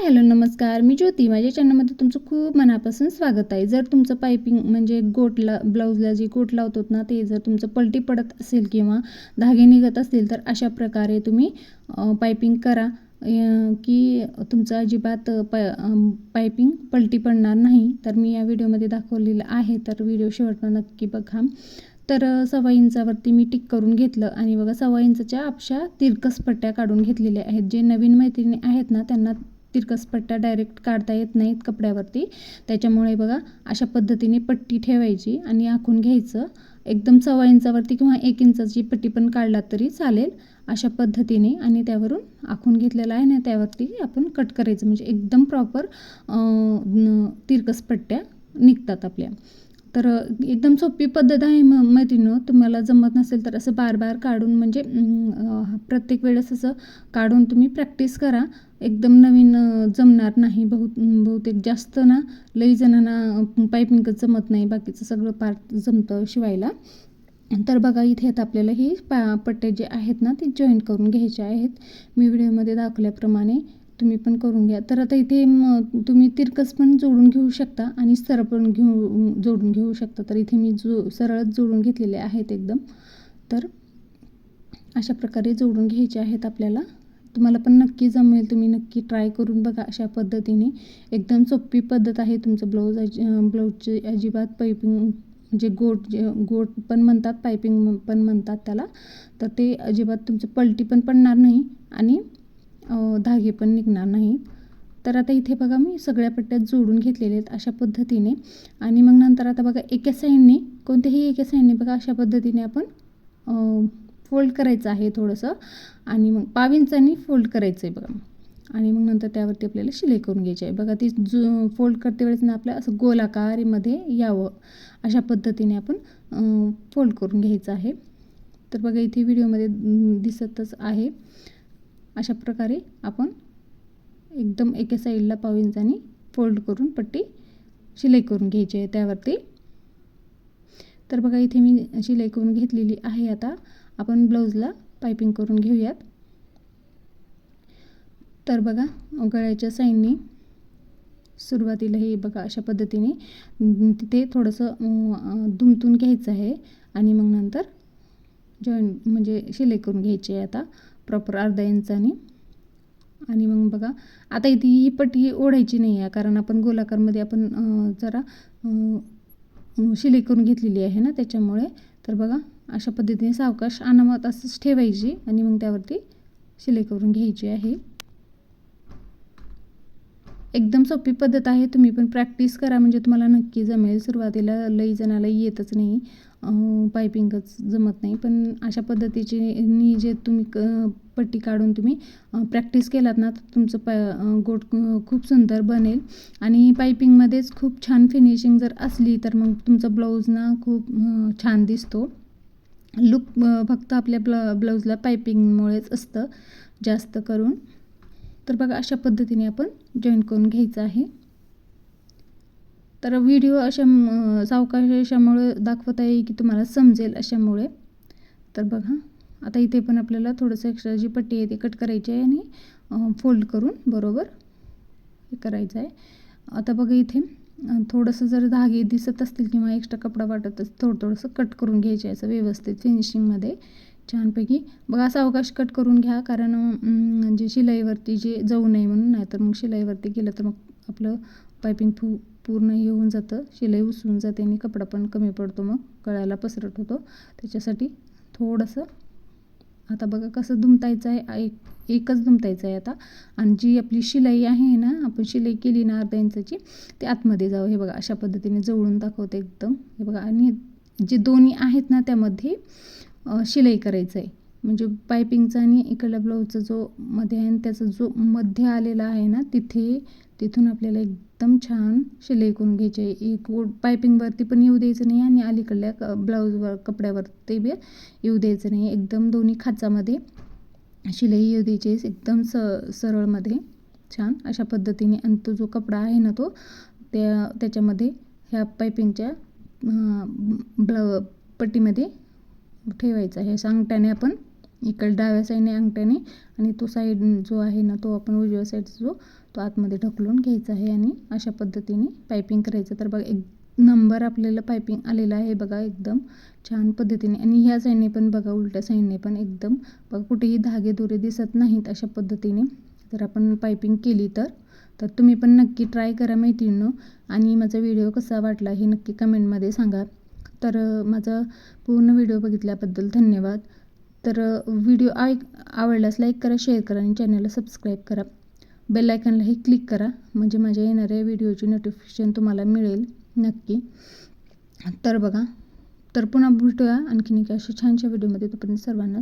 Hello नमस्कार, मी ज्योती. माझ्या चॅनलमध्ये तुमचं खूप मनापासून स्वागत आहे. जर तुमचं पायपिंग म्हणजे गोटला ब्लाऊजला जे गोट लावतात ना, ते जर तुमचं पलटी पडत असेल किंवा धागे निघत असतील तर अशा प्रकारे तुम्ही पायपिंग करा की तुमचं अजिबात पायपिंग पलटी पडणार नाही. तर मी या व्हिडिओमध्ये दाखवलेलं आहे, तर व्हिडिओ शेवटपर्यंत नक्की बघा. तर 1.25 इंचावरती मी टिक करून घेतलं आणि बघा 1.25 इंचाच्या आपशा तिरकस पट्ट्या काढून घेतलेल्या आहेत. जे नवीन मैत्रिणी आहेत ना, त्यांना तिरकस पट्ट्या डायरेक्ट काढता येत नाहीत कपड्यावरती. त्याच्यामुळे बघा अशा पद्धतीने पट्टी ठेवायची आणि आखून घ्यायचं. एकदम 1.25 इंचावरती किंवा 1 इंचाची पट्टी पण काढलात तरी चालेल अशा पद्धतीने. आणि त्यावरून आखून घेतलेला आहे ना, त्यावरती आपण कट करायचं म्हणजे एकदम प्रॉपर तिरकस पट्ट्या निघतात आपल्या. तर एकदम सोपी पद्धत आहे मैत्रिणींनो. तुम्हाला जमत नसेल तर असं बार बार काढून म्हणजे प्रत्येक वेळेस असं काढून तुम्ही प्रॅक्टिस करा. एकदम नवीन जमणार नाही. बहुतेक जास्त ना लई जणांना पायपिंगच जमत नाही, बाकीचं सगळं पार्ट जमतं शिवायला. तर बघा इथे आता आपल्याला ही पट्टे जे आहेत ना ते जॉईंट करून घ्यायचे आहेत. मी व्हिडिओमध्ये दाखवल्याप्रमाणे तुम्ही पण करून घ्या. तर आता इथे तुम्ही तिरकस पण जोडून घेऊ शकता आणि सरळ पण जोडून घेऊ शकता. तर इथे मी सरळच जोडून घेतलेले आहेत एकदम. तर अशा प्रकारे जोडून घ्यायचे आहेत आपल्याला. तुम्हाला पण नक्की जमेल, तुम्ही नक्की ट्राय करून बघा अशा पद्धतीने. एकदम सोपी पद्धत आहे. तुमचं ब्लाऊजचे अजिबात पायपिंग म्हणजे गोट पण म्हणतात, पायपिंग पण म्हणतात त्याला. तर ते अजिबात तुमचं पलटी पण पडणार नाही आणि धागे पण निघणार नाहीत. तर आता इथे बघा मी सगळ्या पट्ट्यात जोडून घेतलेले आहेत अशा पद्धतीने. आणि मग नंतर आता बघा एका साईडने कोणत्याही एका साईडने बघा अशा पद्धतीने आपण फोल्ड करायचं आहे थोडंसं आणि मग 1.25 इंचांनी फोल्ड करायचं आहे बघा. आणि मग नंतर त्यावरती आपल्याला शिलाई करून घ्यायची आहे बघा. ती फोल्ड करते वेळेस ना आपल्या असं गोलाकारामध्ये यावं अशा पद्धतीने आपण फोल्ड करून घ्यायचं आहे. तर बघा इथे व्हिडिओमध्ये दिसतच आहे. अशा प्रकारे आपण एकदम एका साईडला 1.25 इंचांनी फोल्ड करून पट्टी शिलाई करून घ्यायची आहे त्यावरती. तर बघा इथे मी शिलाई करून घेतलेली आहे. आता आपण ब्लाऊजला पायपिंग करून घेऊयात. तर बघा गळ्याच्या साईडनी सुरुवातीला हे बघा अशा पद्धतीने तिथे थोडंसं दुमतून घ्यायचं आहे आणि मग नंतर जॉईंट म्हणजे शिलाई करून घ्यायची आहे आता प्रॉपर 1/2 इंचानी. आणि मग बघा आता इथे ही पट्टी ओढायची नाही आहे, कारण आपण गोलाकारमध्ये आपण जरा शिलाई करून घेतलेली आहे ना त्याच्यामुळे. तर बघा अशा पद्धतीने सावकाश अनामत असंच ठेवायची आणि मग त्यावरती शिलाई करून घ्यायची आहे. एकदम सोपी पद्धत आहे. तुम्ही पण प्रॅक्टिस करा म्हणजे तुम्हाला नक्की जमेल. सुरुवातीला लई जणाला येतच नाही, पायपिंगच जमत नाही. पण अशा पद्धतीची जे तुम्ही पट्टी काढून तुम्ही प्रॅक्टिस केलात ना तर तुमचं गोट खूप सुंदर बनेल. आणि पायपिंगमध्येच खूप छान फिनिशिंग जर असली तर मग तुमचा ब्लाऊज ना खूप छान दिसतो. लुक फक्त आपल्या ब्लाऊजला पायपिंगमुळेच असतं जास्त करून. तर बघा अशा पद्धतीने आपण जॉईंट करून घ्यायचं आहे. तर व्हिडिओ अशा सावकाश अशामुळे दाखवत आहे की तुम्हाला समजेल अशामुळे. तर बघा आता इथे पण आपल्याला थोडंसं एक्स्ट्रा जी पट्टी आहे ती कट करायची आहे आणि फोल्ड करून बरोबर हे करायचं आहे. आता बघा इथे थोडंसं जर धागे दिसत असतील किंवा एक्स्ट्रा कपडा वाटत असेल थोडंसं कट करून घ्यायचे आहे असं व्यवस्थित फिनिशिंगमध्ये छानपैकी. बघा सावकाश कट करून घ्या, कारण म्हणजे शिलाईवरती जे जाऊ नये म्हणून. नाही तर मग शिलाईवरती केलं तर मग आपलं पायपिंग पूर्ण येऊन जातं, शिलाई उसळून जाते आणि कपडा पण कमी पडतो, मग गळ्याला पसरट होतो. त्याच्यासाठी थोडंसं आता बघा कसं दुमतायचं आहे, एकच दुमतायचं आहे आता. आणि जी आपली शिलाई आहे ना, आपण शिलाई केली ना 1/2 इंचाची, ते आतमध्ये जावं. हे बघा अशा पद्धतीने जवळून दाखवते एकदम. हे बघा आणि जे दोन्ही आहेत ना त्यामध्ये शिलाई करायचं आहे. म्हणजे पायपिंगचा आणि इकडल्या ब्लाऊजचा जो मध्ये आहे त्याचा जो मध्य आलेला आहे ना तिथून आपल्याला एकदम छान शिलाई करून घ्यायची आहे. एक पायपिंगवरती पण येऊ द्यायचं नाही आणि अलीकडल्या ब्लाऊजवर कपड्यावर ते बी येऊ द्यायचं नाही. एकदम दोन्ही खाचामध्ये शिलाई येऊ द्यायची आहे, एकदम सरळमध्ये छान अशा पद्धतीने. आणि तो जो कपडा आहे ना तो त्याच्यामध्ये ह्या पायपिंगच्या पट्टीमध्ये ठेवायचा आहे. सांगट्याने आपण इकडे डाव्या साईडने अंगठ्याने आणि तो साईड जो आहे ना तो आपण उजव्या साईडचा जो तो आतमध्ये ढकलून घ्यायचा आहे आणि अशा पद्धतीने पायपिंग करायचं. तर बघा एक नंबर आपल्याला पायपिंग आलेला आहे बघा एकदम छान पद्धतीने. आणि ह्या साईडने पण बघा उलट्या साईडने पण एकदम बघा कुठेही धागे दोरे दिसत नाहीत अशा पद्धतीने जर आपण पायपिंग केली तर तुम्ही पण नक्की ट्राय करा मैत्रिणींनो. आणि माझा व्हिडिओ कसा वाटला हे नक्की कमेंटमध्ये सांगा. तर माझा पूर्ण व्हिडिओ बघितल्याबद्दल धन्यवाद. तर व्हिडिओ आवडल्यास लाईक करा, शेअर करा आणि चॅनलला सबस्क्राईब करा. बेल आयकॉनलाही क्लिक करा म्हणजे माझ्या येणाऱ्या व्हिडिओची नोटिफिकेशन तुम्हाला मिळेल नक्की. तर बघा तर पुन्हा भेटूया आणखीन एका अशा छानशा व्हिडिओमध्ये. तोपर्यंत सर्वांना